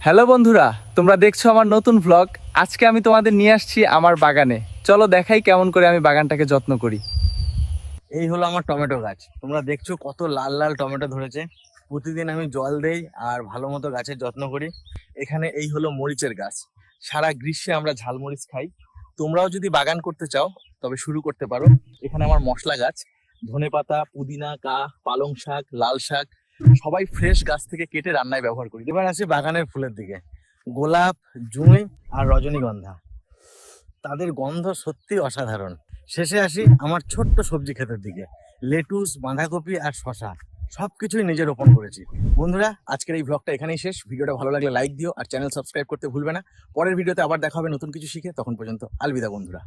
Hello বন্ধুরা, তোমরা দেখছো আমার নতুন ভ্লগ। আজকে আমি তোমাদের নিয়ে আসছি আমার বাগানে। চলো দেখাই কেমন করে আমি বাগানটাকে যত্ন করি। এই হলো আমার টমেটো গাছ। তোমরা দেখছো কত লাল লাল টমেটো ধরেছে। প্রতিদিন আমি জল দেই আর ভালো মতো গাছের যত্ন করি। এখানে এই হলো মরিচের গাছ। সারা গ্রীষ্মে আমরা ঝালমরিচ খাই। তোমরাও যদি বাগান করতে চাও তবে শুরু করতে পারো। এখানে আমার মশলা গাছ, ধনেপাতা, পুদিনা, পালং শাক, লাল শাক সবাই ফ্রেশ গাছ থেকে কেটে রান্নায় ব্যবহার করি। এবার আসি বাগানের ফুলের দিকে। গোলাপ, জুঁই আর রজনীগন্ধা, তাদের গন্ধ সত্যি অসাধারণ। শেষে আসি আমার ছোট্ট সবজি ক্ষেতের দিকে। লেটুস, বাঁধাকপি আর শসা সবকিছুই নিজে রোপণ করেছি। বন্ধুরা, আজকের এই ব্লগটা এখানেই শেষ। ভিডিওটা ভালো লাগলে লাইক দিও আর চ্যানেল সাবস্ক্রাইব করতে ভুলবে না। পরের ভিডিওতে আবার দেখা হবে নতুন কিছু শিখে। তখন পর্যন্ত আলবিদা বন্ধুরা।